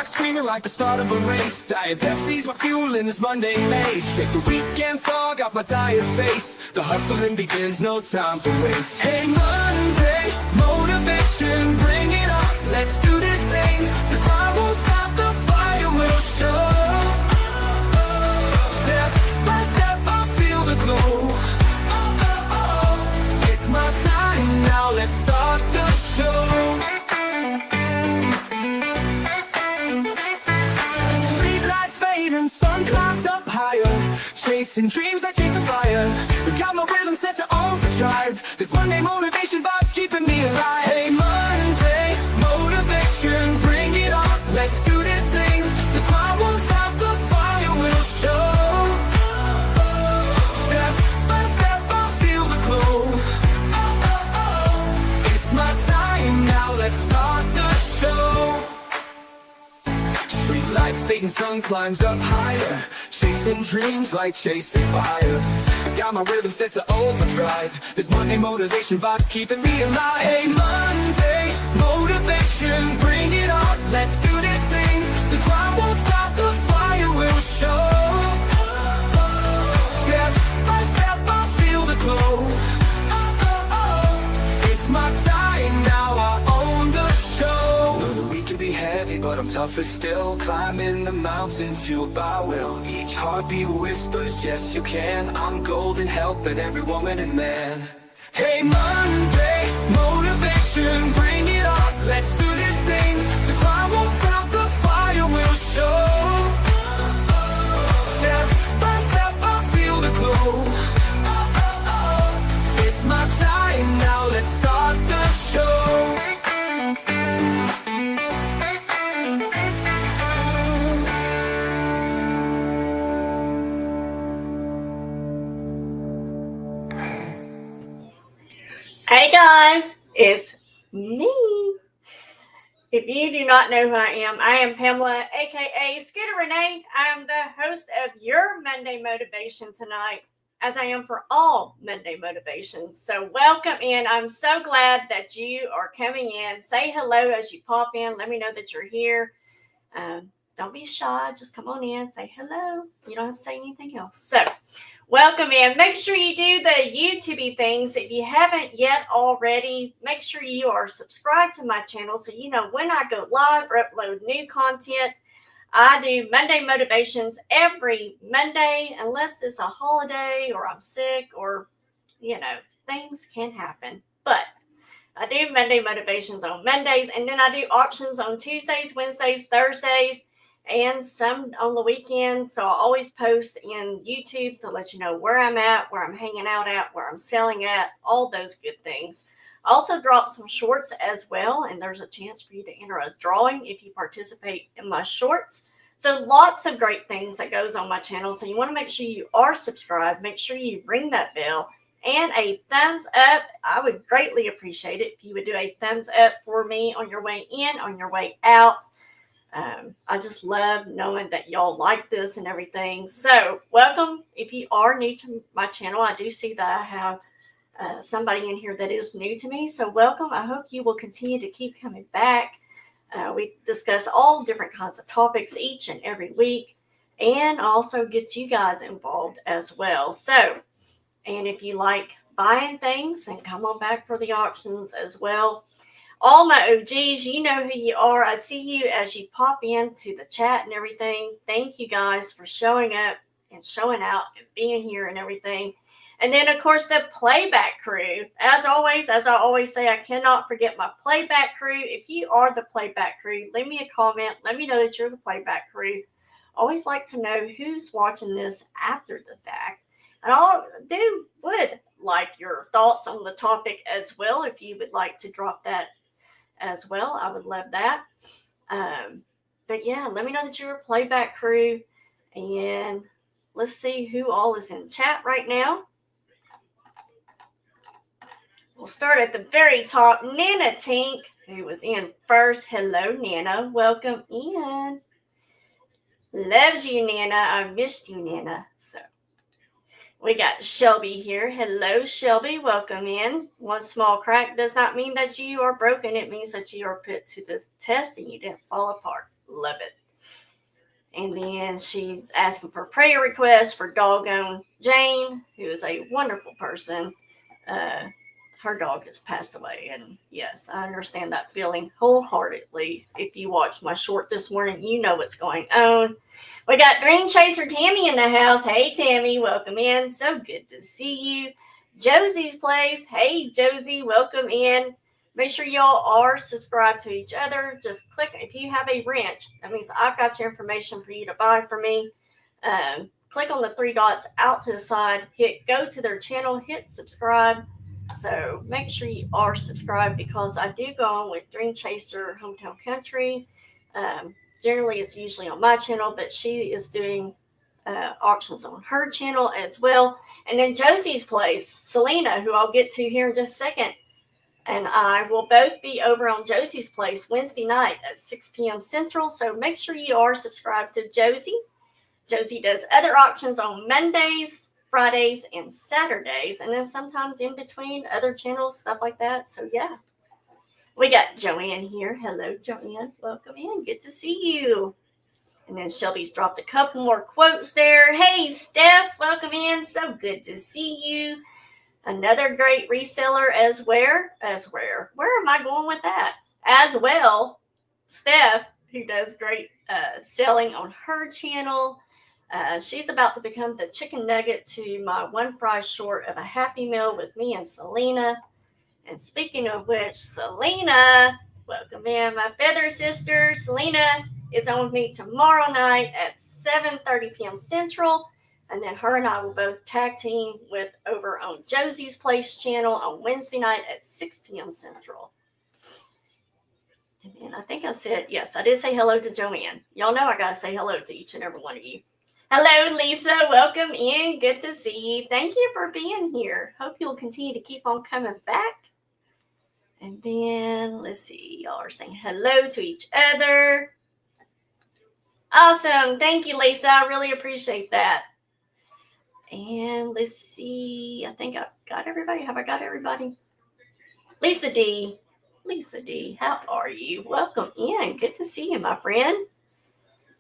Screaming like the start of a race. Diet Pepsi's my fuel in this Monday maze. Shake the weekend fog off my tired face. The hustling begins, no time to waste. Hey Monday, motivation, bring it on. Let's do this thing. The cloud won't stop, the fire will show. Step by step I feel the glow. It's my time now, let's start the show. Sun climbs up higher, chasing dreams like chasing fire. Got my rhythm set to overdrive. This Monday motivation vibe's keeping me alive. Hey Monday, motivation, bring it on. Let's do this thing. The cloud won't stop, the fire will show. Step by step I feel the glow. It's my time now, let's start the show. Street lights fading, sun climbs up higher. Chasing dreams like chasing fire. Got my rhythm set to overdrive. This Monday motivation vibe's keeping me alive. Hey Monday, motivation, bring it on. Let's do this thing. The grind won't stop, the fire will show. Step by step I feel the glow. It's my time now, I own the show. Know that we can be heavy, but I'm tougher still. Climbing the mountain, fueled by will. Each heartbeat whispers, yes you can. I'm golden, helping every woman and man. Hey Monday, motivation, bring it on. Let's do this thing. The climb won't stop, the fire will show. Step by step I feel the glow. It's my time now, let's start the show. Hey guys, it's me. If you do not know who I am Pamela, aka Scooterrenee. I am the host of your Monday Motivation tonight, as I am for all Monday Motivations. So welcome in. I'm so glad that you are coming in. Say hello as you pop in. Let me know that you're here. Don't be shy. Just come on in. Say hello. You don't have to say anything else. So welcome in. Make sure you do the YouTube things. If you haven't yet already, make sure you are subscribed to my channel so you know when I go live or upload new content. I do Monday Motivations every Monday, unless it's a holiday or I'm sick or, things can happen. But I do Monday Motivations on Mondays, and then I do auctions on Tuesdays, Wednesdays, Thursdays, and some on the weekend. So I always post in YouTube to let you know where I'm at, where I'm hanging out at, where I'm selling at, all those good things. I also drop some shorts as well, and there's a chance for you to enter a drawing if you participate in my shorts. So lots of great things that goes on my channel. So you want to make sure you are subscribed. Make sure you ring that bell and a thumbs up. I would greatly appreciate it if you would do a thumbs up for me on your way in, on your way out. I just love knowing that y'all like this and everything. So welcome. If you are new to my channel, I do see that I have somebody in here that is new to me. So welcome. I hope you will continue to keep coming back. We discuss all different kinds of topics each and every week, and also get you guys involved as well. So, and if you like buying things, then come on back for the auctions as well. All my OGs, you know who you are. I see you as you pop into the chat and everything. Thank you guys for showing up and showing out and being here and everything. And then, of course, the playback crew. As I always say, I cannot forget my playback crew. If you are the playback crew, leave me a comment. Let me know that you're the playback crew. Always like to know who's watching this after the fact. And I would like your thoughts on the topic as well. If you would like to drop that as well, I would love that. But yeah, let me know that you're a playback crew. And let's see who all is in chat right now. We'll start at the very top. Nana Tink, who was in first. Hello, Nana. Welcome in. Loves you, Nana. I missed you, Nana. So we got Shelby here. Hello, Shelby. Welcome in. One small crack does not mean that you are broken. It means that you are put to the test and you didn't fall apart. Love it. And then she's asking for prayer requests for doggone Jane, who is a wonderful person. Her dog has passed away. And yes, I understand that feeling wholeheartedly. If you watched my short this morning, you know what's going on. We got Dream Chaser Tammy in the house. Hey, Tammy, welcome in. So good to see you. Josie's Place. Hey, Josie, welcome in. Make sure y'all are subscribed to each other. Just click. If you have a wrench, that means I've got your information for you to buy for me. Click on the three dots out to the side. Hit go to their channel. Hit subscribe. So make sure you are subscribed because I do go on with Dream Chaser Hometown Country. Generally, it's usually on my channel, but she is doing auctions on her channel as well. And then Josie's Place, Selena, who I'll get to here in just a second, and I will both be over on Josie's Place Wednesday night at 6 p.m. Central. So make sure you are subscribed to Josie. Josie does other auctions on Mondays, Fridays, and Saturdays, and then sometimes in between other channels, stuff like that. So yeah, we got Joanne here. Hello, Joanne. Welcome in. Good to see you. And then Shelby's dropped a couple more quotes there. Hey, Steph, welcome in. So good to see you. Another great reseller where am I going with that? As well, Steph, who does great selling on her channel. She's about to become the chicken nugget to my one price short of a Happy Meal with me and Selena. And speaking of which, Selena, welcome in, my feather sister. Selena is on with me tomorrow night at 7:30 p.m. Central. And then her and I will both tag team with over on Josie's Place channel on Wednesday night at 6 p.m. Central. And then I think I said, yes, I did say hello to Joanne. Y'all know I got to say hello to each and every one of you. Hello, Lisa. Welcome in. Good to see you. Thank you for being here. Hope you'll continue to keep on coming back. And then, let's see. Y'all are saying hello to each other. Awesome. Thank you, Lisa. I really appreciate that. And let's see. I think I've got everybody. Have I got everybody? Lisa D. Lisa D. How are you? Welcome in. Good to see you, my friend.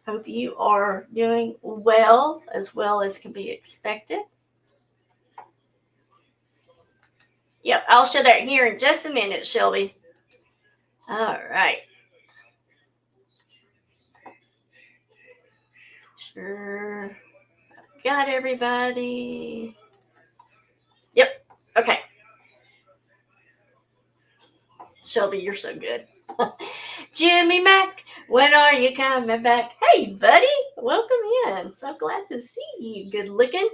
Hope you are doing well as can be expected. Yep, I'll show that here in just a minute, Shelby. All right. Sure. Got everybody. Yep. Okay. Shelby, you're so good. Jimmy Mac, when are you coming back? Hey, buddy. Welcome in. So glad to see you. Good looking.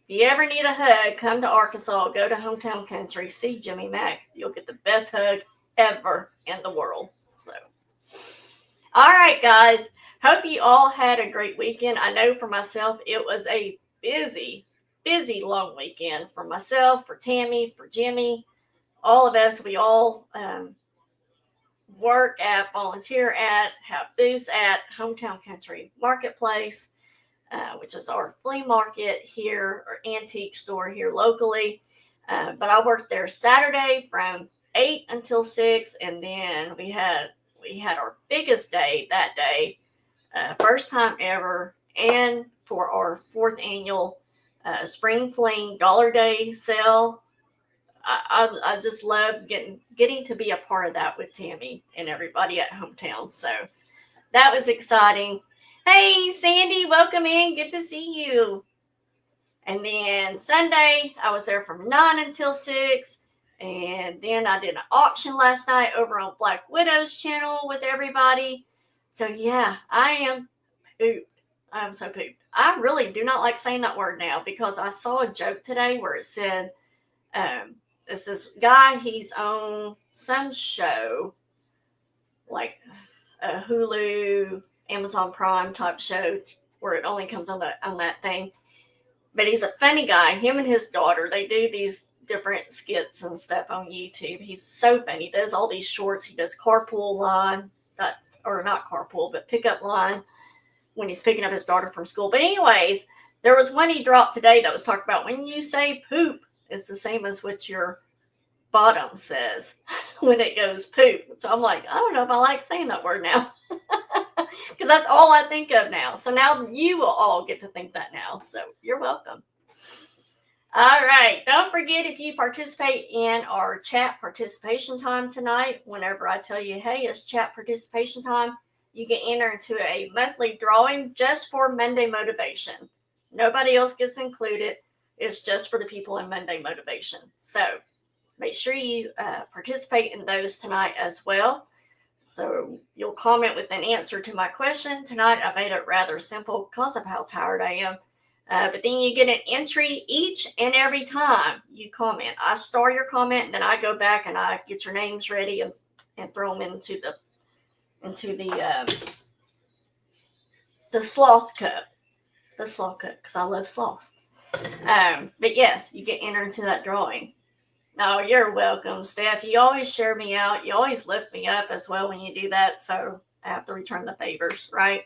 If you ever need a hug, come to Arkansas. Go to Hometown Country. See Jimmy Mac. You'll get the best hug ever in the world. So, all right, guys. Hope you all had a great weekend. I know for myself, it was a busy, long weekend for myself, for Tammy, for Jimmy, all of us. We all work at, volunteer at, have booths at Hometown Country Marketplace, which is our flea market here, or antique store here locally. But I worked there Saturday from 8 until 6, and then we had our biggest day that day. First time ever, and for our 4th annual Spring Fling Dollar Day sale. I just love getting to be a part of that with Tammy and everybody at Hometown. So that was exciting. Hey, Sandy, welcome in. Good to see you. And then Sunday, I was there from 9 until 6. And then I did an auction last night over on Black Widow's channel with everybody. So yeah, I am pooped. I'm so pooped. I really do not like saying that word now because I saw a joke today where it said, it's this guy, he's on some show, like a Hulu, Amazon Prime type show where it only comes on that thing. But he's a funny guy. Him and his daughter, they do these different skits and stuff on YouTube. He's so funny. He does all these shorts. He does carpool line, or not carpool, but pickup line. when he's picking up his daughter from school. But anyways, there was one he dropped today that was talking about when you say poop, it's the same as what your bottom says when it goes poop. So I'm like, I don't know if I like saying that word now because that's all I think of now. So now you will all get to think that now. So you're welcome. All right. Don't forget, if you participate in our chat participation time tonight, whenever I tell you, hey, it's chat participation time, you can enter into a monthly drawing just for Monday Motivation. Nobody else gets included. It's just for the people in Monday Motivation. So make sure you participate in those tonight as well. So you'll comment with an answer to my question. Tonight I made it rather simple because of how tired I am. But then you get an entry each and every time you comment. I star your comment, and then I go back and I get your names ready and throw them into the sloth cup. The sloth cup, because I love sloths. But yes, you get entered into that drawing. Oh, you're welcome, Steph. You always share me out. You always lift me up as well when you do that. So I have to return the favors, right?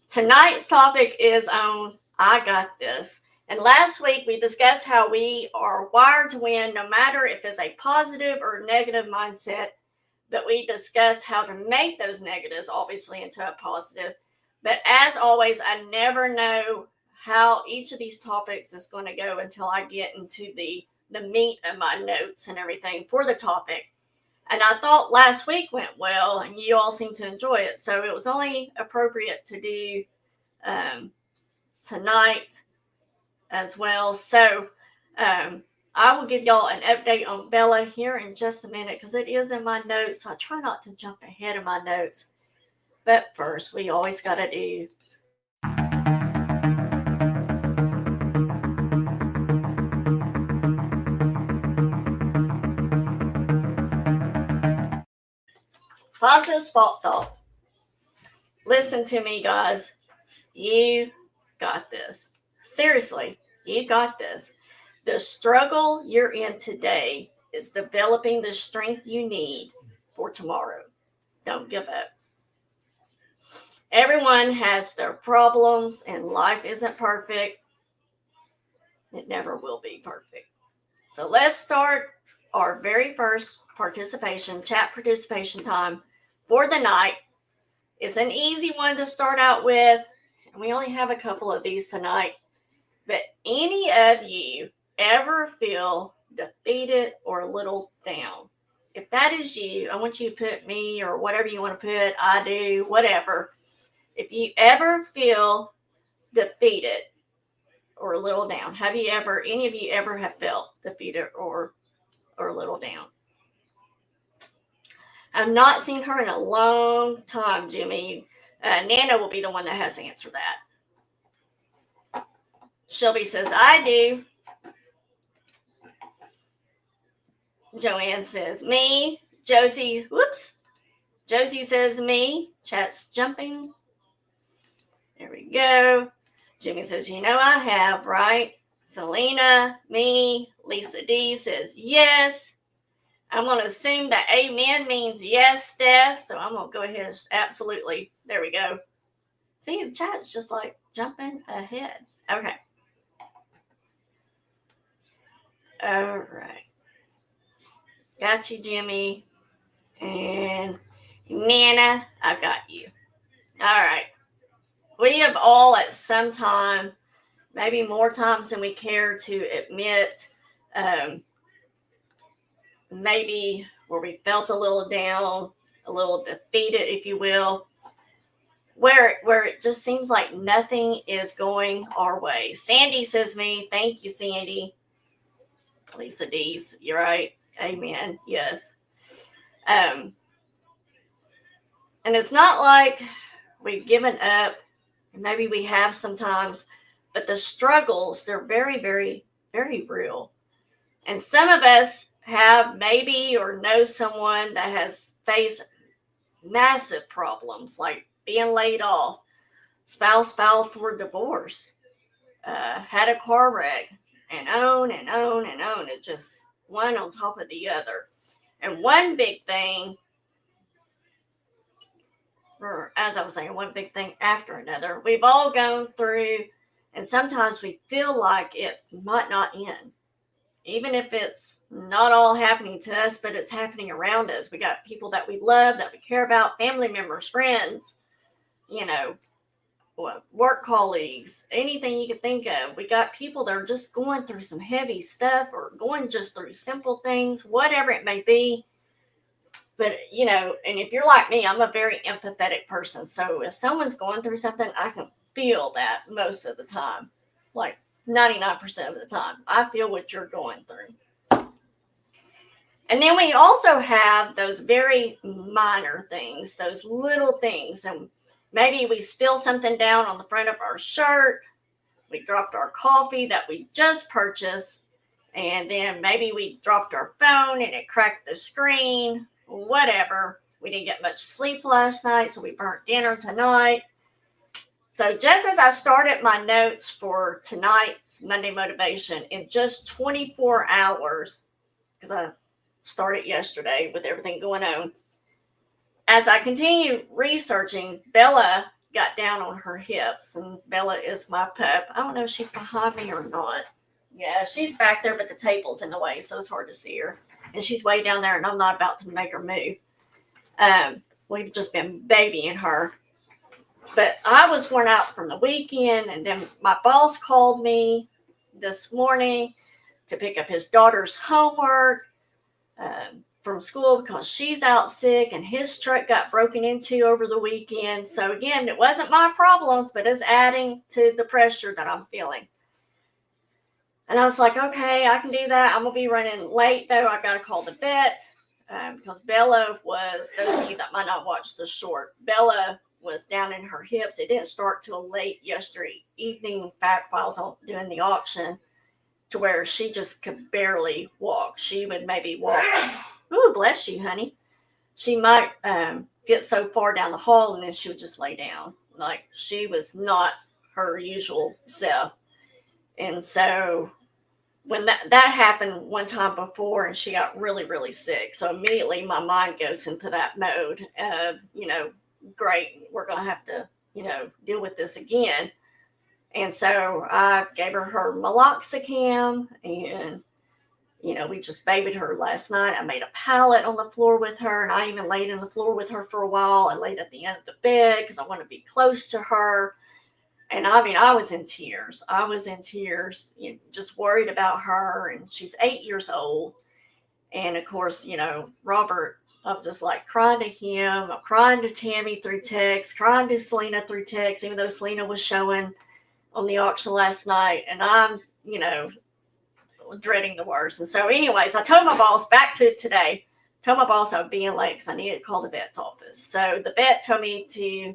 Tonight's topic is on I Got This. And last week we discussed how we are wired to win no matter if it's a positive or negative mindset. But we discussed how to make those negatives obviously into a positive. But as always, I never know how each of these topics is going to go until I get into the meat of my notes and everything for the topic. And I thought last week went well, and you all seemed to enjoy it. So it was only appropriate to do tonight as well. So I will give y'all an update on Bella here in just a minute because it is in my notes. So I try not to jump ahead of my notes. But first, we always got to do positive spot thought. Listen to me, guys. You got this. Seriously, you got this. The struggle you're in today is developing the strength you need for tomorrow. Don't give up. Everyone has their problems, and life isn't perfect. It never will be perfect. So let's start our very first chat participation time for the night. It's an easy one to start out with, and we only have a couple of these tonight. But any of you ever feel defeated or a little down? If that is you, I want you to put me or whatever you want to put, I do, whatever. If you ever feel defeated or a little down, any of you ever have felt defeated or a little down? I've not seen her in a long time, Jimmy. Nana will be the one that has to answer that. Shelby says, I do. Joanne says, me. Josie says, me. Chat's jumping. There we go. Jimmy says, I have, right? Selena, me. Lisa D says, yes. I'm going to assume that amen means yes, Steph. So I'm going to go ahead and absolutely. There we go. See, the chat's just like jumping ahead. Okay. All right. Got you, Jimmy. And Nana, I got you. All right. We have all at some time, maybe more times than we care to admit, maybe where we felt a little down, a little defeated, if you will, where it just seems like nothing is going our way. Sandy says me. Thank you, Sandy. Lisa D's, you're right. Amen. Yes. And it's not like we've given up. Maybe we have sometimes, but the struggles, they're very, very, very real. And some of us have maybe or know someone that has faced massive problems like being laid off, spouse filed for divorce, had a car wreck, and on and on and on. It just one on top of the other. And one big thing or as I was saying, one big thing after another. We've all gone through, and sometimes we feel like it might not end. Even if it's not all happening to us, but it's happening around us. We got people that we love, that we care about, family members, friends, work colleagues, anything you could think of. We got people that are just going through some heavy stuff or going just through simple things, whatever it may be. But, and if you're like me, I'm a very empathetic person. So if someone's going through something, I can feel that most of the time. Like 99% of the time, I feel what you're going through. And then we also have those very minor things, those little things. And maybe we spill something down on the front of our shirt. We dropped our coffee that we just purchased. And then maybe we dropped our phone and it cracked the screen. Whatever. We didn't get much sleep last night, so we burnt dinner tonight. So just as I started my notes for tonight's Monday Motivation, in just 24 hours, because I started yesterday with everything going on, as I continue researching, Bella got down on her hips, and Bella is my pup. I don't know if she's behind me or not. Yeah, she's back there, but the table's in the way, so it's hard to see her. And she's way down there, and I'm not about to make her move. We've just been babying her. But I was worn out from the weekend, and then my boss called me this morning to pick up his daughter's homework from school because she's out sick, and his truck got broken into over the weekend. So again, it wasn't my problems, but it's adding to the pressure that I'm feeling. And I was like, okay, I can do that. I'm going to be running late, though. I got to call the vet because Bella was, those of you that might not watch the short, Bella was down in her hips. It didn't start till late yesterday evening. In fact, while I was doing the auction, to where she just could barely walk. She would maybe walk. Ooh, bless you, honey. She might get so far down the hall and then she would just lay down. Like she was not her usual self. And so when that happened one time before and she got really, really sick. So immediately my mind goes into that mode of, great, we're going to have to, deal with this again. And so I gave her meloxicam and, we just babied her last night. I made a pallet on the floor with her, and I even laid on the floor with her for a while. I laid at the end of the bed because I want to be close to her. And I was in tears. Just worried about her. And she's 8 years old. And of course, Robert, I was just like crying to him. I'm crying to Tammy through text, crying to Selena through text, even though Selena was showing on the auction last night. And I'm, dreading the worst. And so anyways, I told my boss back to today, told my boss I would be in late because I needed to call the vet's office. So the vet told me to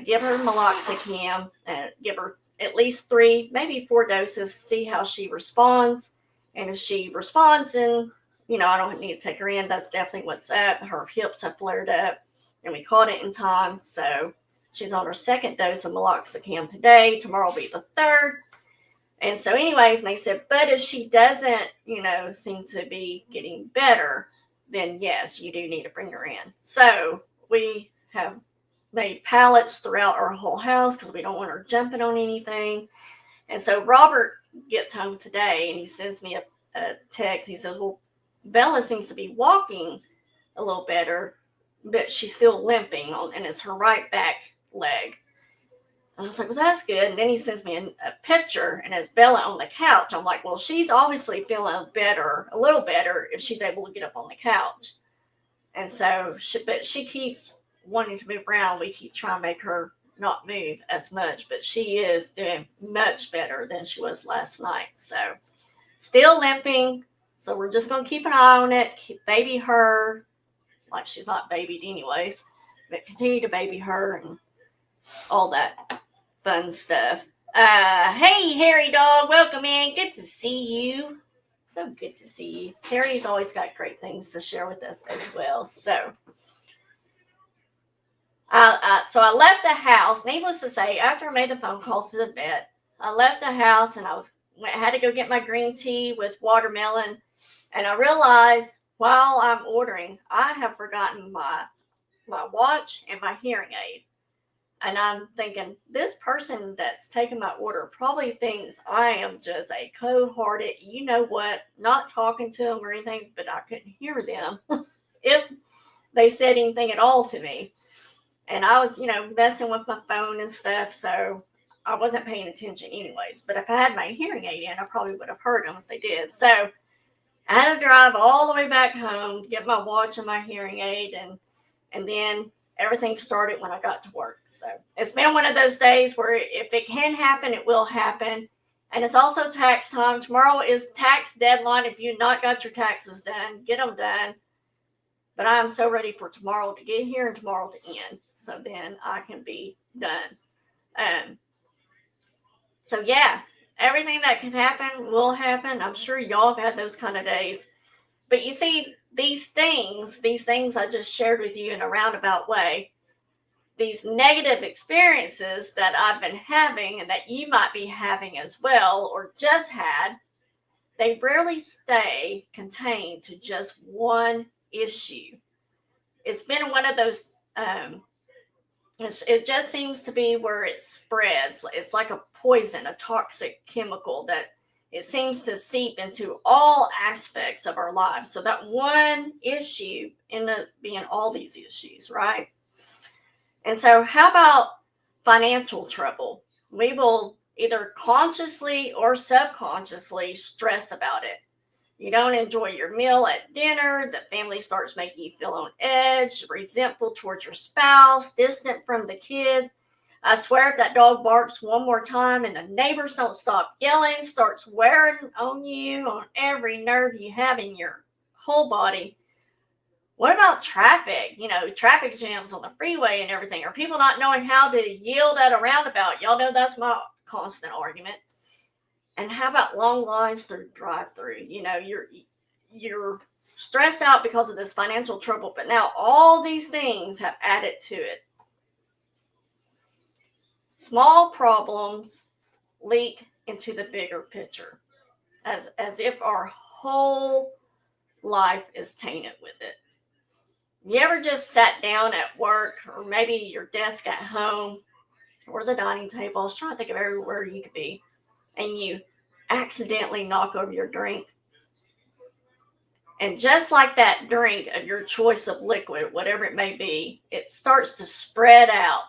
give her meloxicam and give her at least 3, maybe 4 doses, see how she responds. And if she responds, then, I don't need to take her in. That's definitely what's up. Her hips have flared up and we caught it in time. So she's on her 2nd dose of meloxicam today. Tomorrow will be the 3rd. And so anyways, and they said, but if she doesn't, seem to be getting better, then yes, you do need to bring her in. So we have made pallets throughout our whole house because we don't want her jumping on anything. And so Robert gets home today and he sends me a text. He says, well, Bella seems to be walking a little better, but she's still limping and it's her right back leg. I was like, well, that's good. And then he sends me a picture and it's Bella on the couch. I'm like, well, she's obviously feeling better, a little better if she's able to get up on the couch. And so, but she keeps wanting to move around. We keep trying to make her not move as much, but she is doing much better than she was last night. So still limping. So we're just going to keep an eye on it, baby her, like she's not babied anyways, but continue to baby her and all that fun stuff. Hey, Harry dog, welcome in. Good to see you. So good to see you. Harry's always got great things to share with us as well. So I left the house. Needless to say, after I made the phone call to the vet, I left the house and I had to go get my green tea with watermelon. And I realized while I'm ordering, I have forgotten my my watch, and my hearing aid. And I'm thinking, this person that's taking my order probably thinks I am just a cold-hearted, you know what, not talking to them or anything, but I couldn't hear them if they said anything at all to me. And I was, messing with my phone and stuff, so I wasn't paying attention anyways. But if I had my hearing aid in, I probably would have heard them if they did. So I had to drive all the way back home to get my watch and my hearing aid, and then everything started when I got to work. So it's been one of those days where if it can happen, it will happen. And it's also tax time. Tomorrow is tax deadline. If you've not got your taxes done, get them done. But I'm so ready for tomorrow to get here and tomorrow to end. So then I can be done. So yeah, everything that can happen will happen. I'm sure y'all have had those kind of days. But you see, these things I just shared with you in a roundabout way, these negative experiences that I've been having and that you might be having as well or just had, they rarely stay contained to just one issue. It's been one of those, it just seems to be where it spreads. It's like a poison, a toxic chemical that it seems to seep into all aspects of our lives. So that one issue ended up being all these issues, right? And so how about financial trouble? We will either consciously or subconsciously stress about it. You don't enjoy your meal at dinner. The family starts making you feel on edge, resentful towards your spouse, distant from the kids. I swear if that dog barks one more time and the neighbors don't stop yelling, starts wearing on you on every nerve you have in your whole body. What about traffic? Traffic jams on the freeway and everything. Are people not knowing how to yield at a roundabout? Y'all know that's my constant argument. And how about long lines through drive-through? You're stressed out because of this financial trouble, but now all these things have added to it. Small problems leak into the bigger picture, as if our whole life is tainted with it. You ever just sat down at work or maybe your desk at home or the dining table? I was trying to think of everywhere you could be, and you accidentally knock over your drink. And just like that drink of your choice of liquid, whatever it may be, it starts to spread out.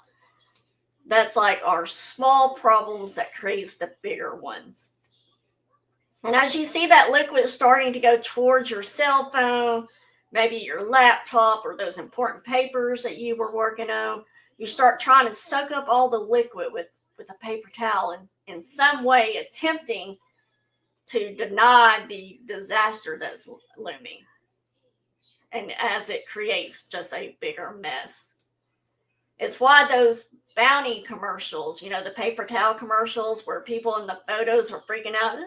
That's like our small problems that creates the bigger ones. And as you see that liquid starting to go towards your cell phone, maybe your laptop or those important papers that you were working on, you start trying to suck up all the liquid with a paper towel and in some way attempting to deny the disaster that's looming. And as it creates just a bigger mess. It's why those Bounty commercials, the paper towel commercials where people in the photos are freaking out,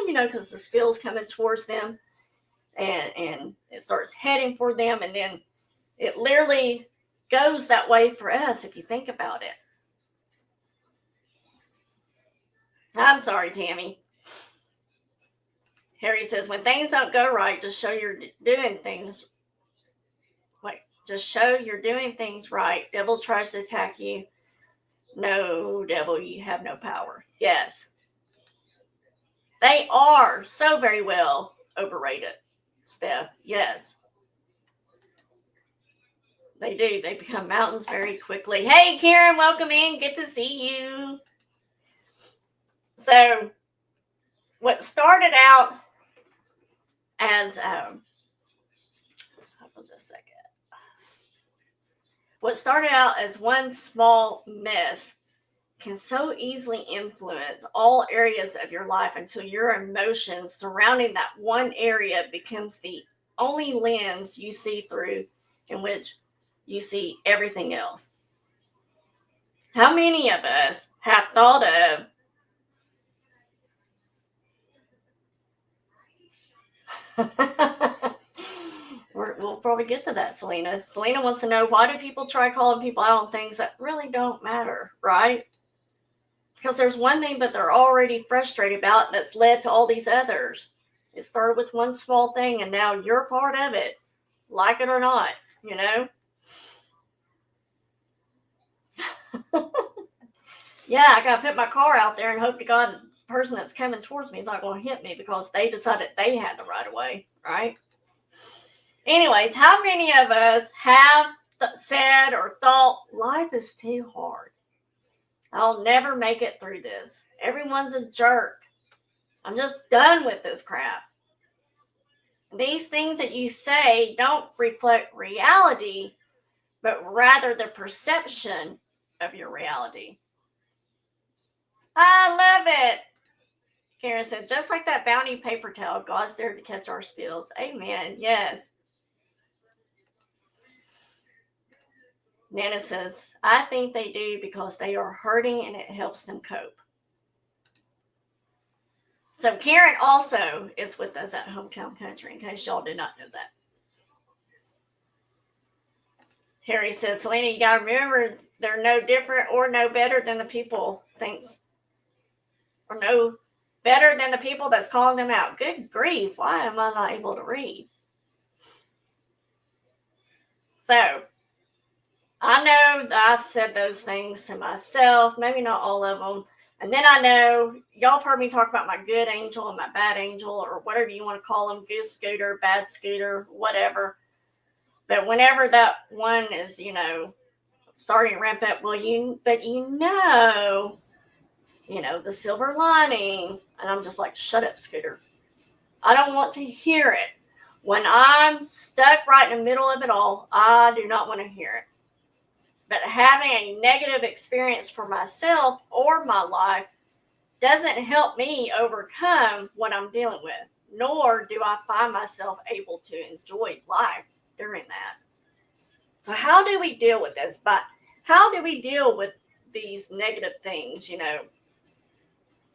because the spill's coming towards them and it starts heading for them. And then it literally goes that way for us if you think about it. I'm sorry, Tammy. Harry says, when things don't go right, just show you're doing things. Just show you're doing things right. Devil tries to attack you. No, devil, you have no power. Yes. They are so very well overrated, Steph. Yes. They do. They become mountains very quickly. Hey, Karen, welcome in. Good to see you. So, what started out as, hold on just a second. What started out as one small mess can so easily influence all areas of your life until your emotions surrounding that one area becomes the only lens you see through in which you see everything else. How many of us have thought of we'll probably get to that, Selena. Selena wants to know, why do people try calling people out on things that really don't matter, right? Because there's one thing that they're already frustrated about that's led to all these others. It started with one small thing, and now you're part of it, like it or not, Yeah, I got to put my car out there and hope to God the person that's coming towards me is not going to hit me because they decided they had the right of way, right? Anyways, how many of us have said or thought life is too hard? I'll never make it through this. Everyone's a jerk. I'm just done with this crap. These things that you say don't reflect reality, but rather the perception of your reality. I love it. Karen said, just like that bounty paper towel, God's there to catch our spills. Amen. Yes. Nana says, I think they do because they are hurting and it helps them cope. So Karen also is with us at Hometown Country, in case y'all did not know that. Harry says, Selena, you got to remember they're no different or no better than the people thinks, or no better than the people that's calling them out. Good grief, why am I not able to read? So, I know that I've said those things to myself, maybe not all of them. And then I know y'all have heard me talk about my good angel and my bad angel, or whatever you want to call them, good scooter, bad scooter, whatever. But whenever that one is, starting to ramp up, the silver lining. And I'm just like, shut up, Scooter. I don't want to hear it. When I'm stuck right in the middle of it all, I do not want to hear it. But having a negative experience for myself or my life doesn't help me overcome what I'm dealing with, nor do I find myself able to enjoy life during that. So how do we deal with this? But how do we deal with these negative things,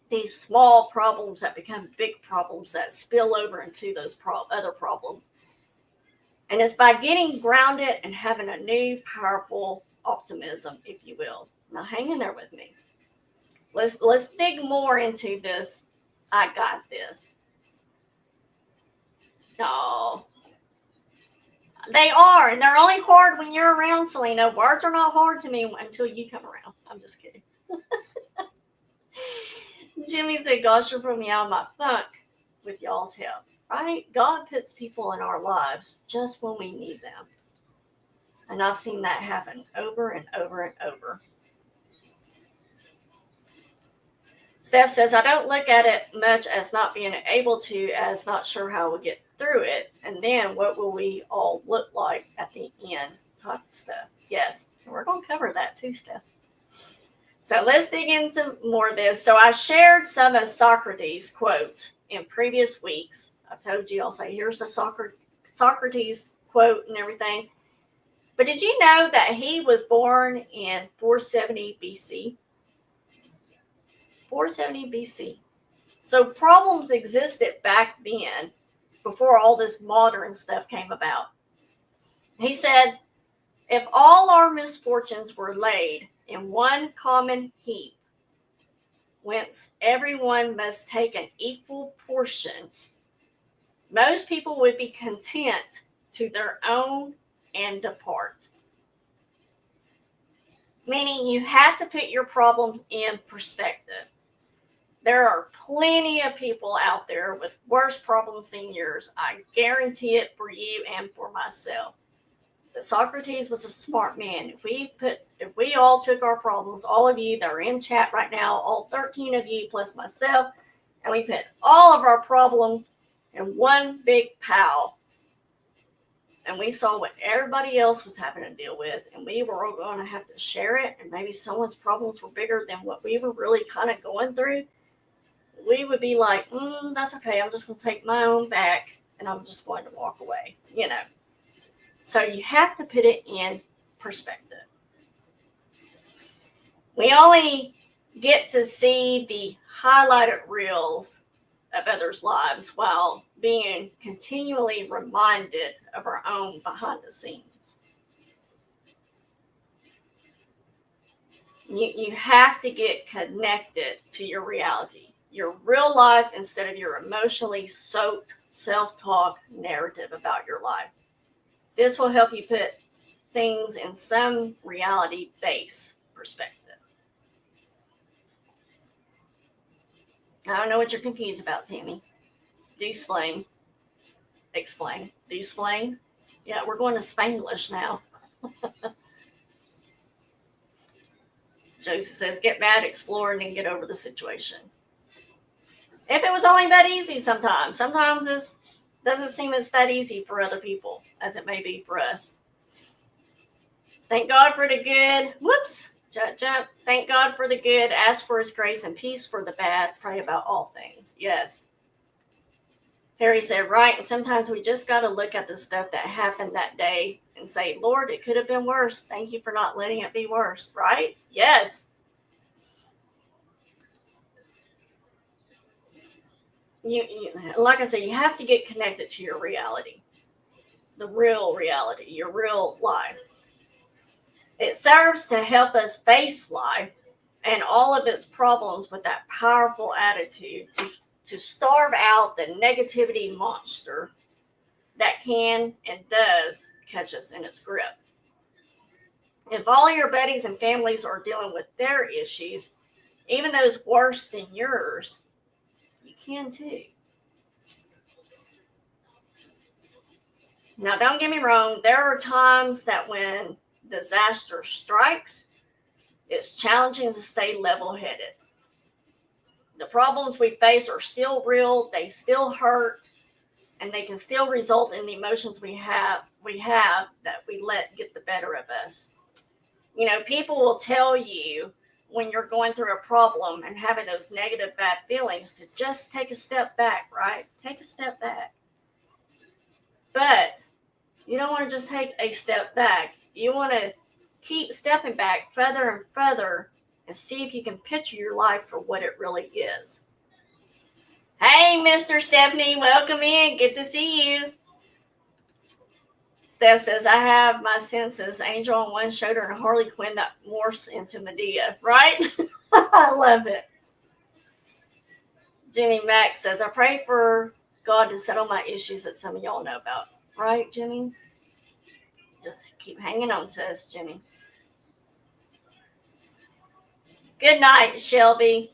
these small problems that become big problems that spill over into those other problems? And it's by getting grounded and having a new, powerful optimism, if you will. Now, hang in there with me. Let's dig more into this. I got this. Oh, they are, and they're only hard when you're around, Selena. Words are not hard to me until you come around. I'm just kidding. Jimmy said, God should put me out of my funk with y'all's help. Right? God puts people in our lives just when we need them. And I've seen that happen over and over and over. Steph says, I don't look at it much as not being able to, as not sure how we'll get through it. And then what will we all look like at the end type of stuff. Yes, we're going to cover that too, Steph. So let's dig into more of this. So I shared some of Socrates' quotes in previous weeks. I told you, I'll say, here's a Socrates quote and everything. But did you know that he was born in 470 BC? 470 BC. So problems existed back then before all this modern stuff came about. He said, if all our misfortunes were laid in one common heap, whence everyone must take an equal portion, most people would be content to their own and depart. Meaning you have to put your problems in perspective. There are plenty of people out there with worse problems than yours. I guarantee it for you and for myself. But Socrates was a smart man. If we all took our problems, all of you that are in chat right now, all 13 of you plus myself, and we put all of our problems in one big pile, and we saw what everybody else was having to deal with, and we were all going to have to share it, and maybe someone's problems were bigger than what we were really kind of going through, we would be like, that's okay. I'm just going to take my own back, and I'm just going to walk away, So you have to put it in perspective. We only get to see the highlighted reels of others' lives while being continually reminded of our own behind the scenes. You have to get connected to your reality, your real life, instead of your emotionally soaked self-talk narrative about your life. This will help you put things in some reality base perspective. I don't know what you're confused about, Tammy. Do explain. Explain. Do you explain? Yeah, we're going to Spanglish now. Josie says, get mad, explore, and then get over the situation. If it was only that easy sometimes. Sometimes this doesn't seem as that easy for other people as it may be for us. Thank God for the good. Whoops. Jump. Thank God for the good. Ask for his grace and peace for the bad. Pray about all things. Yes. Harry said, right. And sometimes we just got to look at the stuff that happened that day and say, Lord, it could have been worse. Thank you for not letting it be worse. Right? Yes. You like I said, you have to get connected to your reality. The real reality. Your real life. It serves to help us face life and all of its problems with that powerful attitude to starve out the negativity monster that can and does catch us in its grip. If all your buddies and families are dealing with their issues, even those worse than yours, you can too. Now, don't get me wrong. There are times that when disaster strikes, it's challenging to stay level-headed. The problems we face are still real, they still hurt, and they can still result in the emotions we have that we let get the better of us. You know, people will tell you when you're going through a problem and having those negative bad feelings to just take a step back, right? Take a step back. But you don't want to just take a step back. You want to keep stepping back further and further and see if you can picture your life for what it really is. Hey, Mr. Stephanie, welcome in. Good to see you. Steph says, I have my senses, angel on one shoulder and a Harley Quinn that morphs into Medea, right? I love it. Jimmy Mack says, I pray for God to settle my issues that some of y'all know about. Right, Jimmy? Just keep hanging on to us, Jimmy. Good night, Shelby.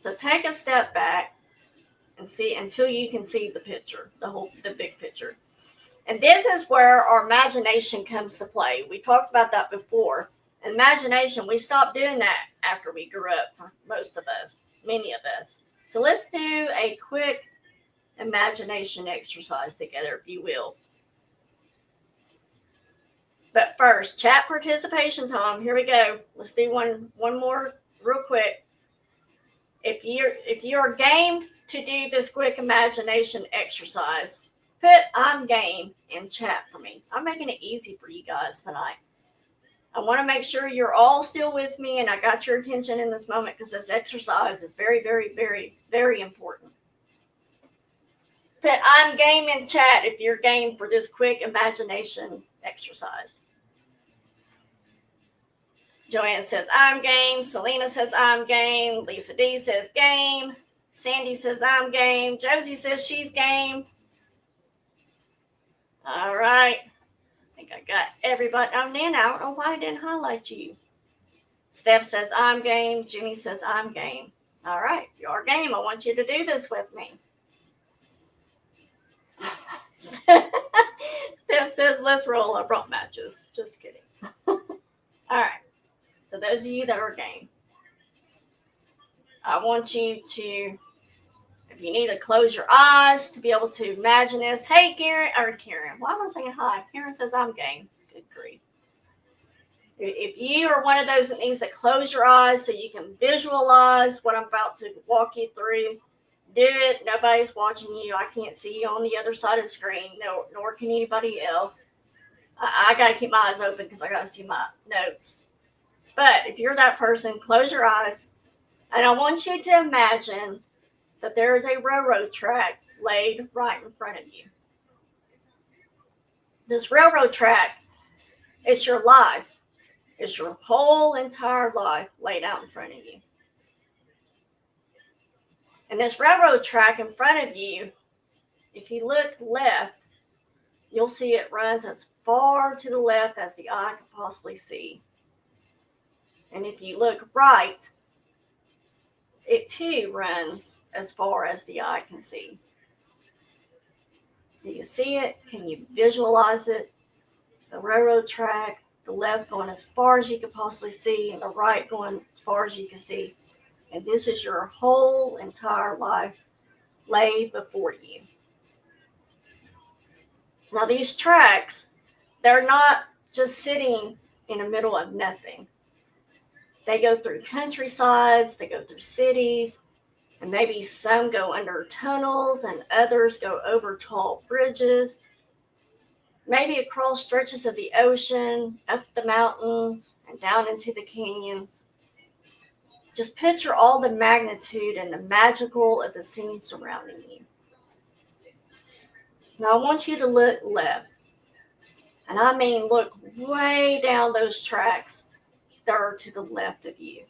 So take a step back and see until you can see the picture, the big picture. And this is where our imagination comes to play. We talked about that before. Imagination, we stopped doing that after we grew up, for most of us, many of us. So let's do a quick imagination exercise together, if you will. But first, chat participation time. Here we go. Let's do one more real quick. If you're game to do this quick imagination exercise, put I'm game in chat for me. I'm making it easy for you guys tonight. I want to make sure you're all still with me and I got your attention in this moment because this exercise is very, very, very, very important. Put I'm game in chat if you're game for this quick imagination exercise. Joanne says, I'm game. Selena says, I'm game. Lisa D says, game. Sandy says, I'm game. Josie says, she's game. All right. I think I got everybody. Oh, Nana, I don't know why I didn't highlight you. Steph says, I'm game. Jimmy says, I'm game. All right. You're game. I want you to do this with me. Steph says, let's roll. I brought matches. Just kidding. All right. So those of you that are game, I want you to, if you need to close your eyes to be able to imagine this. Hey, Karen, why am I saying hi? Karen says I'm game. Good grief. If you are one of those that needs to close your eyes so you can visualize what I'm about to walk you through, do it. Nobody's watching you. I can't see you on the other side of the screen, nor can anybody else. I got to keep my eyes open because I got to see my notes. But if you're that person, close your eyes. And I want you to imagine that there is a railroad track laid right in front of you. This railroad track is your life. It's your whole entire life laid out in front of you. And this railroad track in front of you, if you look left, you'll see it runs as far to the left as the eye can possibly see. And if you look right, it too runs as far as the eye can see. Do you see it? Can you visualize it? The railroad track, the left going as far as you can possibly see, and the right going as far as you can see. And this is your whole entire life laid before you. Now these tracks, they're not just sitting in the middle of nothing. They go through countrysides, they go through cities, and maybe some go under tunnels and others go over tall bridges, maybe across stretches of the ocean, up the mountains, and down into the canyons. Just picture all the magnitude and the magical of the scene surrounding you. Now I want you to look left, and I mean look way down those tracks that are to the left of you.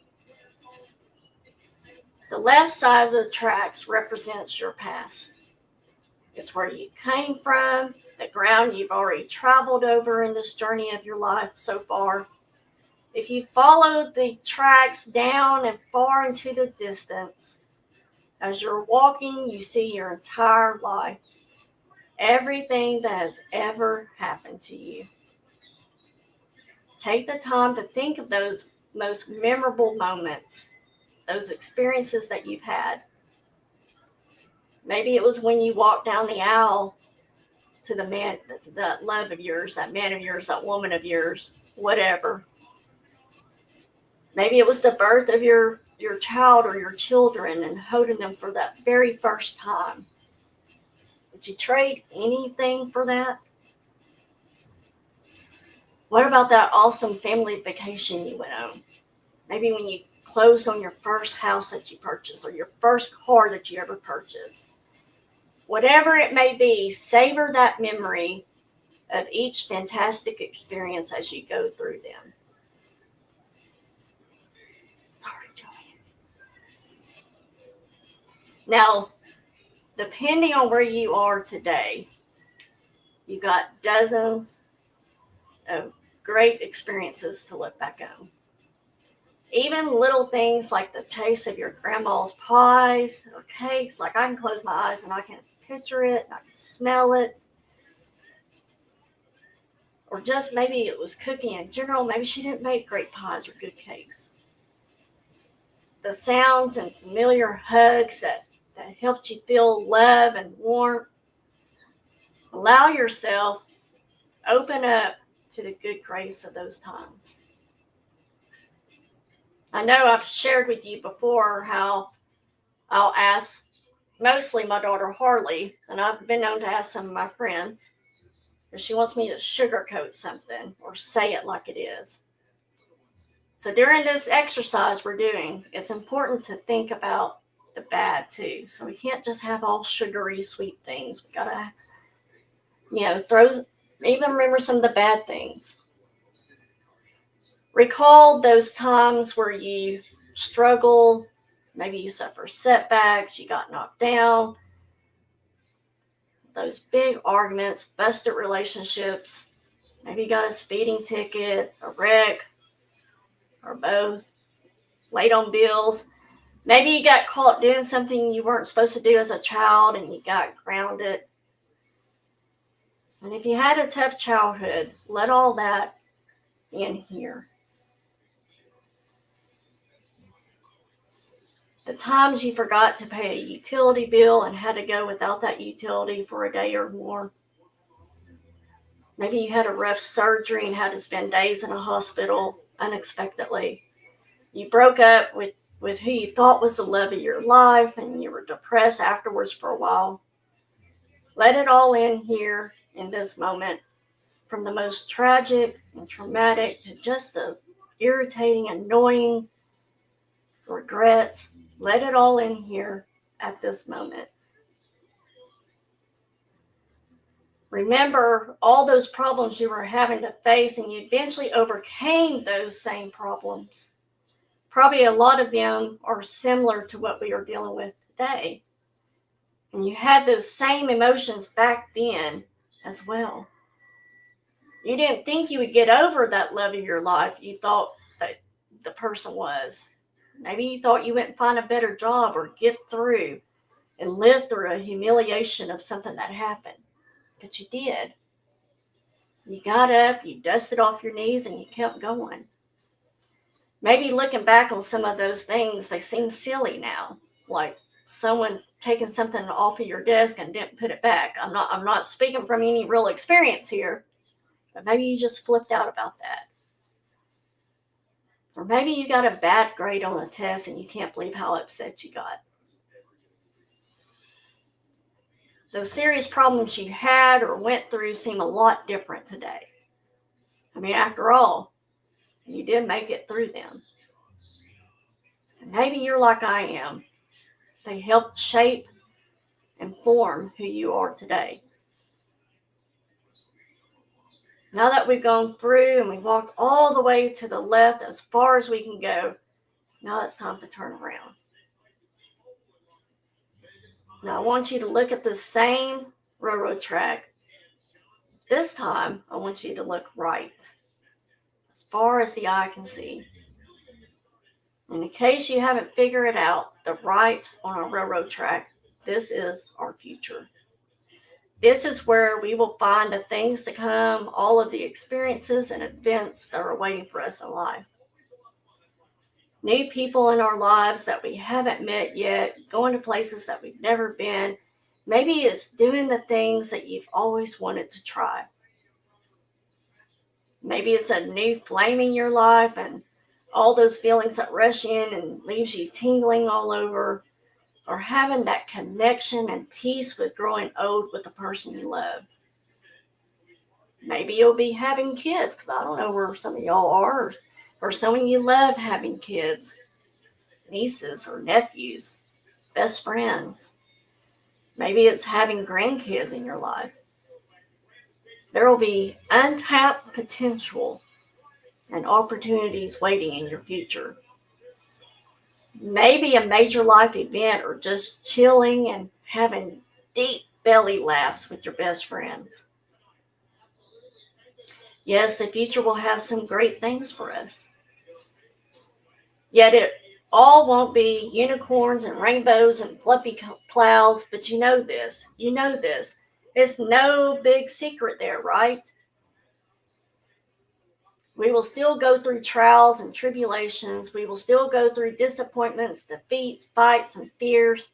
The left side of the tracks represents your past. It's where you came from, the ground you've already traveled over in this journey of your life so far. If you follow the tracks down and far into the distance, as you're walking, you see your entire life, everything that has ever happened to you. Take the time to think of those most memorable moments, those experiences that you've had. Maybe it was when you walked down the aisle to the man, that love of yours, that man of yours, that woman of yours, whatever. Maybe it was the birth of your child or your children and holding them for that very first time. Would you trade anything for that? What about that awesome family vacation you went on? Maybe when you closed on your first house that you purchased or your first car that you ever purchased. Whatever it may be, savor that memory of each fantastic experience as you go through them. Sorry, Joanne. Now, depending on where you are today, you've got dozens of great experiences to look back on. Even little things like the taste of your grandma's pies or cakes, like I can close my eyes and I can picture it, and I can smell it. Or just maybe it was cooking in general. Maybe she didn't make great pies or good cakes. The sounds and familiar hugs that helped you feel love and warmth. Allow yourself, open up to the good grace of those times. I know I've shared with you before how I'll ask mostly my daughter Harley, and I've been known to ask some of my friends if she wants me to sugarcoat something or say it like it is. So during this exercise we're doing, it's important to think about the bad too. So we can't just have all sugary, sweet things. We gotta, even remember some of the bad things. Recall those times where you struggle, maybe you suffer setbacks, you got knocked down, those big arguments, busted relationships, maybe you got a speeding ticket, a wreck, or both, late on bills. Maybe you got caught doing something you weren't supposed to do as a child and you got grounded. And if you had a tough childhood, let all that in here. The times you forgot to pay a utility bill and had to go without that utility for a day or more. Maybe you had a rough surgery and had to spend days in a hospital unexpectedly. You broke up with who you thought was the love of your life and you were depressed afterwards for a while. Let it all in here in this moment, from the most tragic and traumatic to just the irritating, annoying regrets. Let it all in here at this moment. Remember all those problems you were having to face, and you eventually overcame those same problems. Probably a lot of them are similar to what we are dealing with today. And you had those same emotions back then as well. You didn't think you would get over that love of your life. You thought that the person was. Maybe you thought you wouldn't find a better job or get through and live through a humiliation of something that happened. But you did. You got up, you dusted off your knees, and you kept going. Maybe looking back on some of those things, they seem silly now. Like someone taking something off of your desk and didn't put it back. I'm not speaking from any real experience here, but maybe you just flipped out about that. Or maybe you got a bad grade on a test and you can't believe how upset you got. Those serious problems you had or went through seem a lot different today. I mean, after all, you did make it through them. And maybe you're like I am. They helped shape and form who you are today. Now that we've gone through and we've walked all the way to the left as far as we can go, now it's time to turn around. Now I want you to look at the same railroad track. This time, I want you to look right, as far as the eye can see. And in case you haven't figured it out, the right on a railroad track, this is our future. This is where we will find the things to come, all of the experiences and events that are waiting for us in life. New people in our lives that we haven't met yet, going to places that we've never been. Maybe it's doing the things that you've always wanted to try. Maybe it's a new flame in your life and all those feelings that rush in and leaves you tingling all over, or having that connection and peace with growing old with the person you love. Maybe you'll be having kids, because I don't know where some of y'all are, or some of you love having kids, nieces or nephews, best friends. Maybe it's having grandkids in your life. There will be untapped potential and opportunities waiting in your future. Maybe a major life event or just chilling and having deep belly laughs with your best friends. Yes, the future will have some great things for us. Yet it all won't be unicorns and rainbows and fluffy clouds, but you know this. It's no big secret there, right? We will still go through trials and tribulations. We will still go through disappointments, defeats, fights, and fears.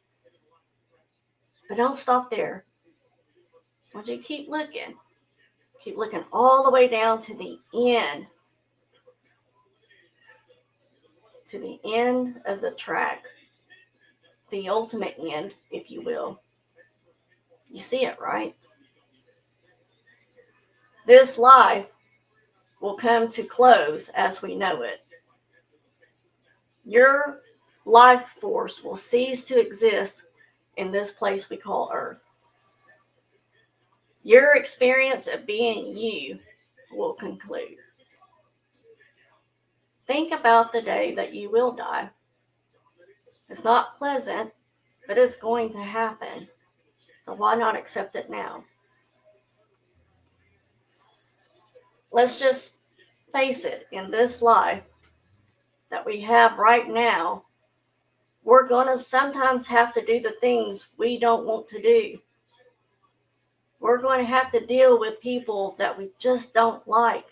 But don't stop there. I want you to keep looking. Keep looking all the way down to the end. To the end of the track. The ultimate end, if you will. You see it, right? This life will come to close as we know it. Your life force will cease to exist in this place we call Earth. Your experience of being you will conclude. Think about the day that you will die. It's not pleasant, but it's going to happen. So why not accept it now? Let's just face it, in this life that we have right now, we're going to sometimes have to do the things we don't want to do. We're going to have to deal with people that we just don't like.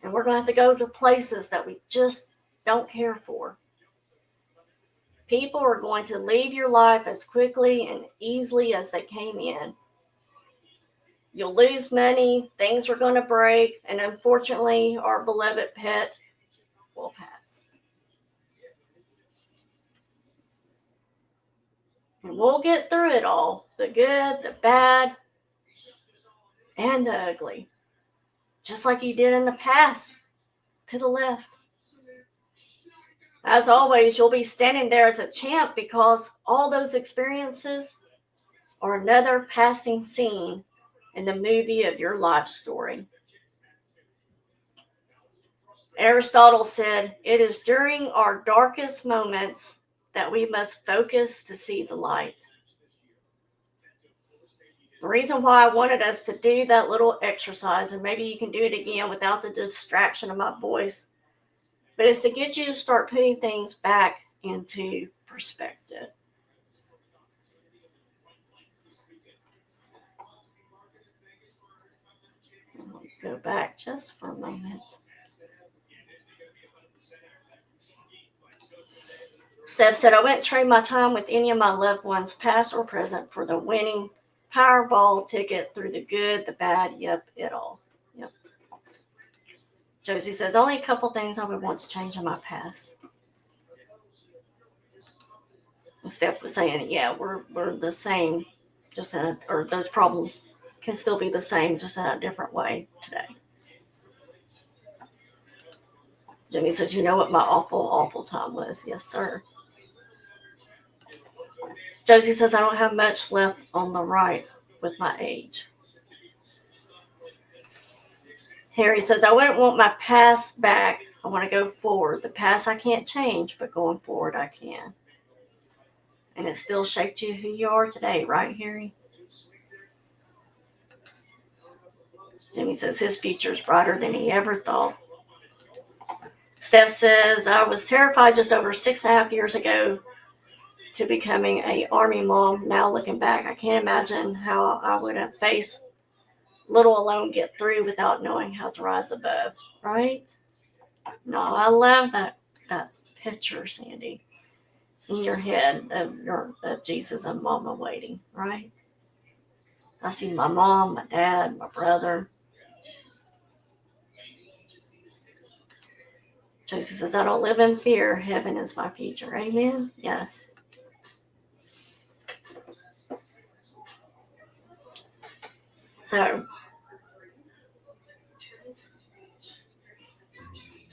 And we're going to have to go to places that we just don't care for. People are going to leave your life as quickly and easily as they came in. You'll lose money, things are going to break, and unfortunately, our beloved pet will pass. And we'll get through it all, the good, the bad, and the ugly. Just like you did in the past, to the left. As always, you'll be standing there as a champ because all those experiences are another passing scene in the movie of your life story. Aristotle said, "It is during our darkest moments that we must focus to see the light." The reason why I wanted us to do that little exercise, and maybe you can do it again without the distraction of my voice, but it's to get you to start putting things back into perspective. I'll go back just for a moment. Steph said, I wouldn't trade my time with any of my loved ones, past or present, for the winning Powerball ticket through the good, the bad, yep, it all. Yep. Josie says, only a couple things I would want to change in my past. And Steph was saying, yeah, we're the same, just in or those problems can still be the same, just in a different way today. Jimmy says, you know what my awful time was? Yes, sir. Josie says, I don't have much left on the right with my age. Harry says, I wouldn't want my past back. I want to go forward. The past I can't change, but going forward I can. And it still shaped you who you are today, right, Harry? Jimmy says his future is brighter than he ever thought. Steph says, I was terrified just over 6.5 years ago to becoming an Army mom. Now looking back, I can't imagine how I would have faced, let alone get through without knowing how to rise above, right? No, I love that picture, Sandy, in your head of Jesus and Mama waiting, right? I see my mom, my dad, my brother. Josie says, I don't live in fear. Heaven is my future. Amen? Yes. So,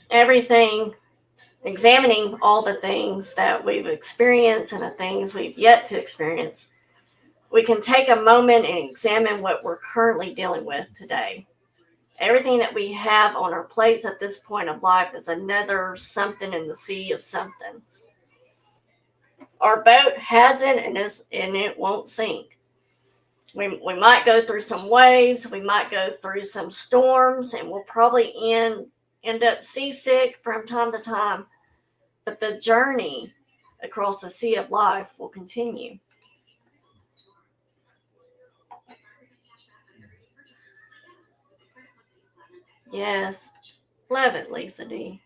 everything, examining all the things that we've experienced and the things we've yet to experience, we can take a moment and examine what we're currently dealing with today. Everything that we have on our plates at this point of life is another something in the sea of somethings. Our boat has it and it won't sink. We might go through some waves, we might go through some storms, and we'll probably end up seasick from time to time. But the journey across the sea of life will continue. Yes. Love it, Lisa D.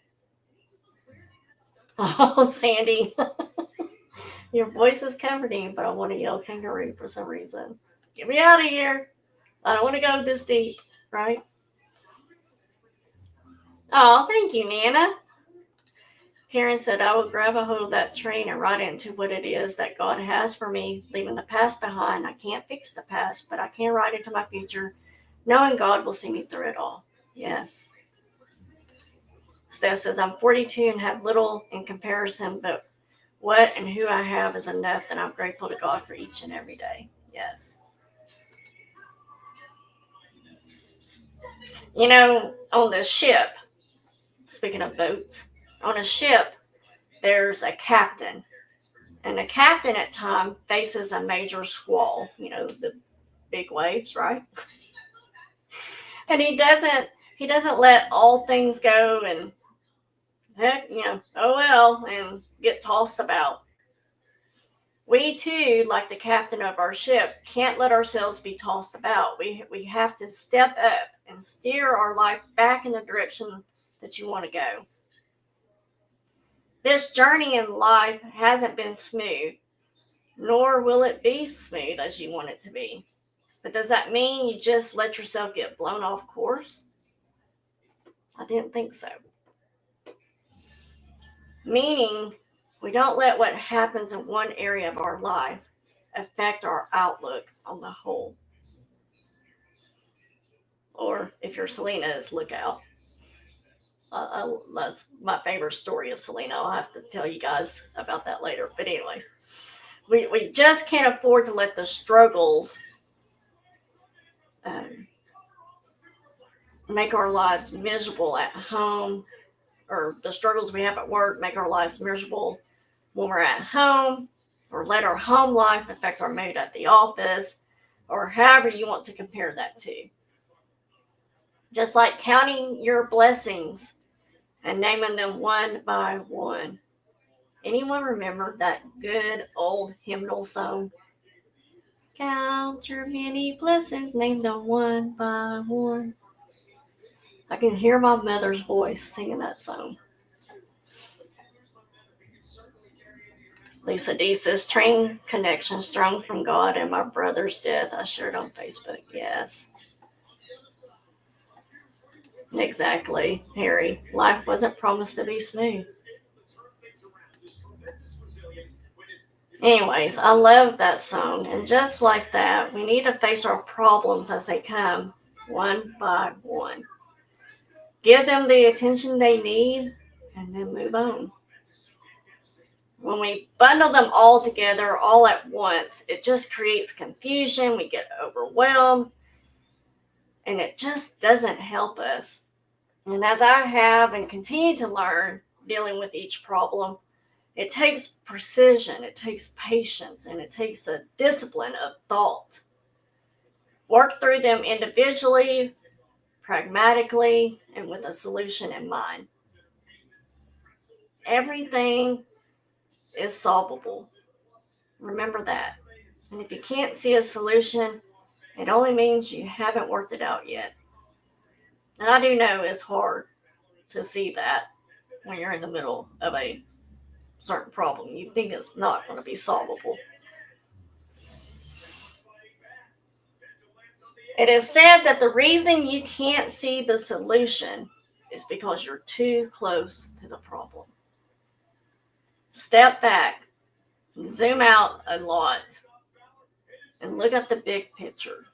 Oh, Sandy. Your voice is comforting, but I want to yell kangaroo for some reason. Get me out of here. I don't want to go this deep, right? Oh, thank you, Nana. Karen said, I will grab a hold of that train and ride into what it is that God has for me, leaving the past behind. I can't fix the past, but I can ride into my future, knowing God will see me through it all. Yes. Steph says, I'm 42 and have little in comparison, but what and who I have is enough, and I'm grateful to God for each and every day. Yes. You know, on the ship, speaking of boats, on a ship, there's a captain. And the captain at times faces a major squall, you know, the big waves, right? And he doesn't let all things go and heck, you know, oh well, and get tossed about. We too, like the captain of our ship, can't let ourselves be tossed about. We have to step up and steer our life back in the direction that you want to go. This journey in life hasn't been smooth, nor will it be smooth as you want it to be. But does that mean you just let yourself get blown off course? I didn't think so. Meaning, we don't let what happens in one area of our life affect our outlook on the whole. Or if you're Selena's, look out. That's my favorite story of Selena. I'll have to tell you guys about that later. But anyway, we just can't afford to let the struggles make our lives miserable at home, or the struggles we have at work make our lives miserable when we're at home, or let our home life affect our mood at the office. or however you want to compare that to. Just like counting your blessings and naming them one by one. Anyone remember that good old hymnal song? Count your many blessings, name them one by one. I can hear my mother's voice singing that song. Lisa D says, train connection strong from God and my brother's death. I shared on Facebook. Yes. Exactly, Harry. Life wasn't promised to be smooth. Anyways, I love that song. And just like that, we need to face our problems as they come, one by one. Give them the attention they need, and then move on. When we bundle them all together, all at once, it just creates confusion. We get overwhelmed, and it just doesn't help us. And as I have and continue to learn dealing with each problem, it takes precision, it takes patience, and it takes a discipline of thought. Work through them individually, pragmatically, and with a solution in mind. Everything is solvable. Remember that. And if you can't see a solution, it only means you haven't worked it out yet. And I do know it's hard to see that when you're in the middle of a certain problem. You think it's not going to be solvable. It is said that the reason you can't see the solution is because you're too close to the problem. Step back, zoom out a lot, and look at the big picture.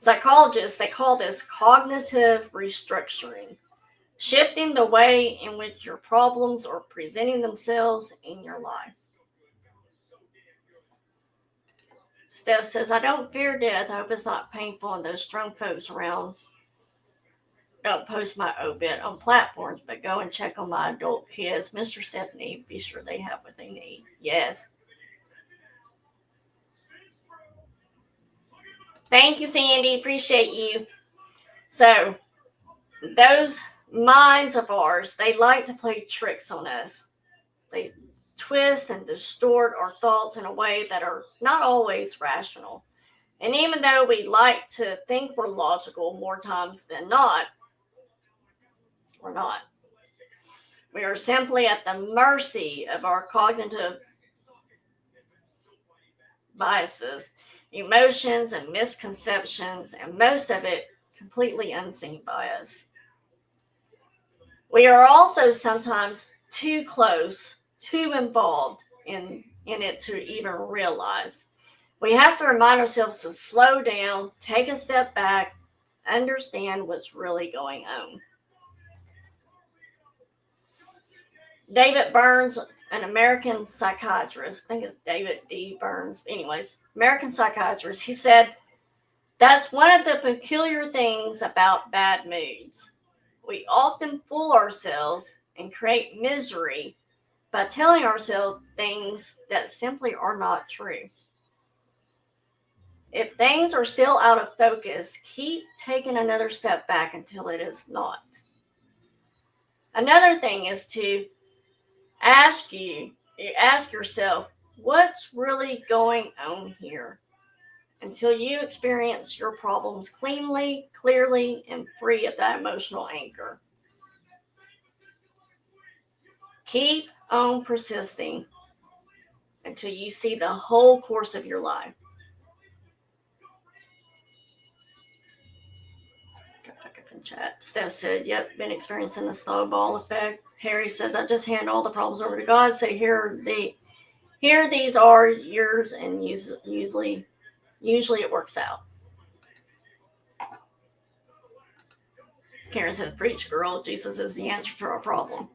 Psychologists, they call this cognitive restructuring, shifting the way in which your problems are presenting themselves in your life. Steph says, I don't fear death. I hope it's not painful, and those strong folks around don't post my obit on platforms, but go and check on my adult kids. Mr. Stephanie, be sure they have what they need. Yes. Thank you, Sandy. Appreciate you. So, those minds of ours, they like to play tricks on us. They twist and distort our thoughts in a way that are not always rational. And even though we like to think we're logical more times than not, we're not. We are simply at the mercy of our cognitive biases, emotions, and misconceptions, and most of it completely unseen by us. We are also sometimes too close, too involved in it to even realize. We have to remind ourselves to slow down, take a step back, understand what's really going on. David Burns, an American psychiatrist, I think it's David D. Burns, anyways, American psychiatrist, he said, that's one of the peculiar things about bad moods. We often fool ourselves and create misery by telling ourselves things that simply are not true. If things are still out of focus, keep taking another step back until it is not. Another thing is to ask yourself, what's really going on here? Until you experience your problems cleanly, clearly, and free of that emotional anchor. Keep on persisting until you see the whole course of your life. Go back up in chat. Steph said, yep, been experiencing the snowball effect. Harry says, I just hand all the problems over to God. Say, here these are yours, and usually it works out. Karen says, preach, girl. Jesus is the answer to our problem.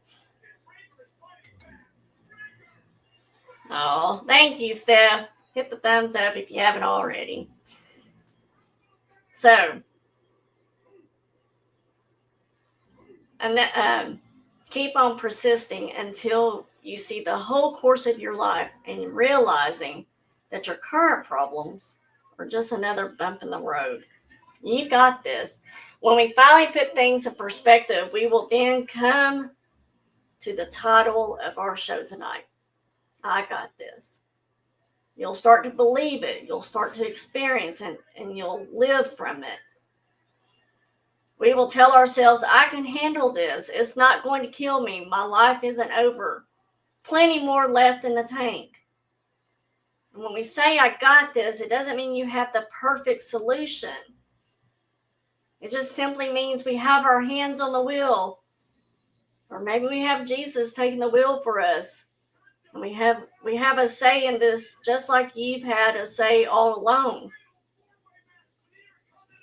Oh, thank you, Steph. Hit the thumbs up if you haven't already. So, and keep on persisting until you see the whole course of your life and realizing that your current problems or just another bump in the road. You got this. When we finally put things in perspective, we will then come to the title of our show tonight. I got this. You'll start to believe it. You'll start to experience it, and you'll live from it. We will tell ourselves, I can handle this. It's not going to kill me. My life isn't over. Plenty more left in the tank. And when we say, I got this, it doesn't mean you have the perfect solution. It just simply means we have our hands on the wheel. Or maybe we have Jesus taking the wheel for us. And we have a say in this, just like you've had a say all along.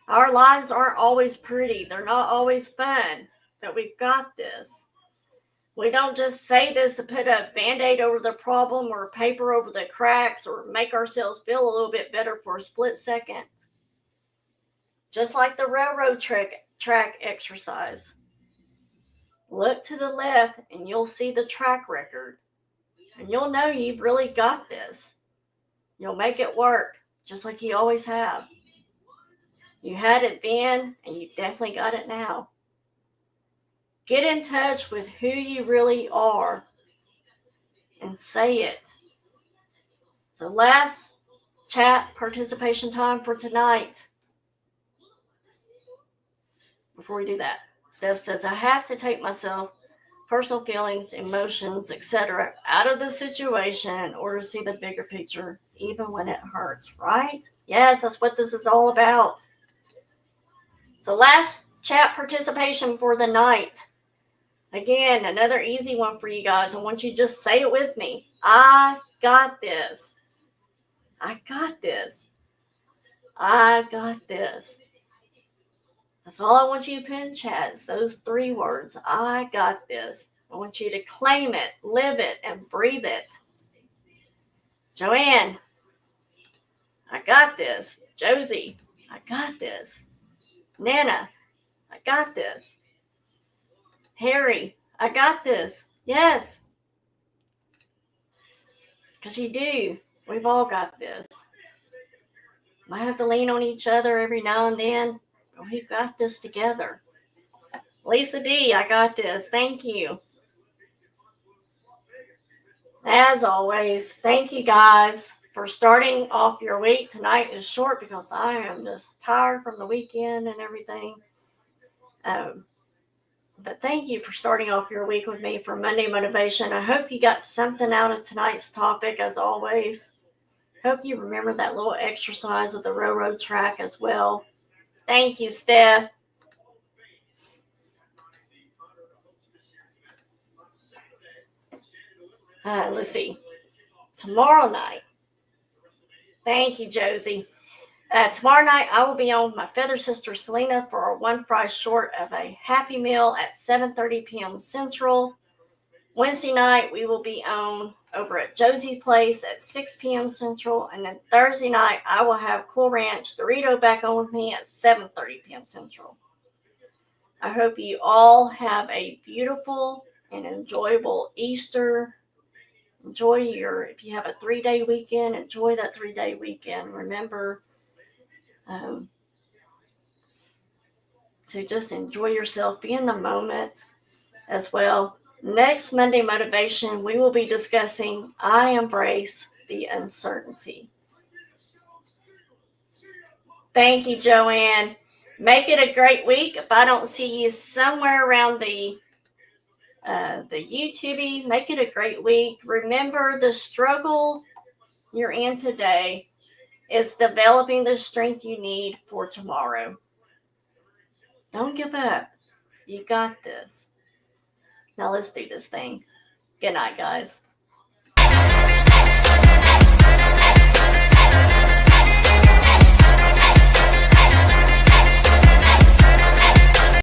Our lives aren't always pretty. They're not always fun. But we've got this. We don't just say this to put a Band-Aid over the problem or paper over the cracks or make ourselves feel a little bit better for a split second. Just like the railroad track exercise. Look to the left and you'll see the track record. And you'll know you've really got this. You'll make it work, just like you always have. You had it then, and you definitely got it now. Get in touch with who you really are and say it. So last chat participation time for tonight. Before we do that, Steph says, I have to take myself, personal feelings, emotions, etc. out of the situation in order to see the bigger picture, even when it hurts, right? Yes, that's what this is all about. So last chat participation for the night. Again, another easy one for you guys. I want you to just say it with me. I got this. I got this. I got this. That's all I want you to put in chat. It's those 3 words. I got this. I want you to claim it, live it, and breathe it. Joanne, I got this. Josie, I got this. Nana, I got this. Harry, I got this. Yes. Because you do. We've all got this. Might have to lean on each other every now and then, but we've got this together. Lisa D, I got this. Thank you. As always, thank you guys for starting off your week. Tonight is short because I am just tired from the weekend and everything. But thank you for starting off your week with me for Monday Motivation. I hope you got something out of tonight's topic, as always. Hope you remember that little exercise of the railroad track as well. Thank you, Steph. Let's see. Tomorrow night. Thank you, Josie. Tomorrow night, I will be on with my feather sister, Selena, for a one price short of a Happy Meal at 7:30 p.m. Central. Wednesday night, we will be on over at Josie's Place at 6 p.m. Central. And then Thursday night, I will have Cool Ranch Dorito back on with me at 7:30 p.m. Central. I hope you all have a beautiful and enjoyable Easter. If you have a 3-day weekend, enjoy that 3-day weekend. Remember to just enjoy yourself, be in the moment as well. Next Monday Motivation, we will be discussing I embrace the uncertainty. Thank you, Joanne. Make it a great week. If I don't see you somewhere around the YouTube, make it a great week. Remember, the struggle you're in today is developing the strength you need for tomorrow. Don't give up. You got this. Now let's do this thing. Good night, guys.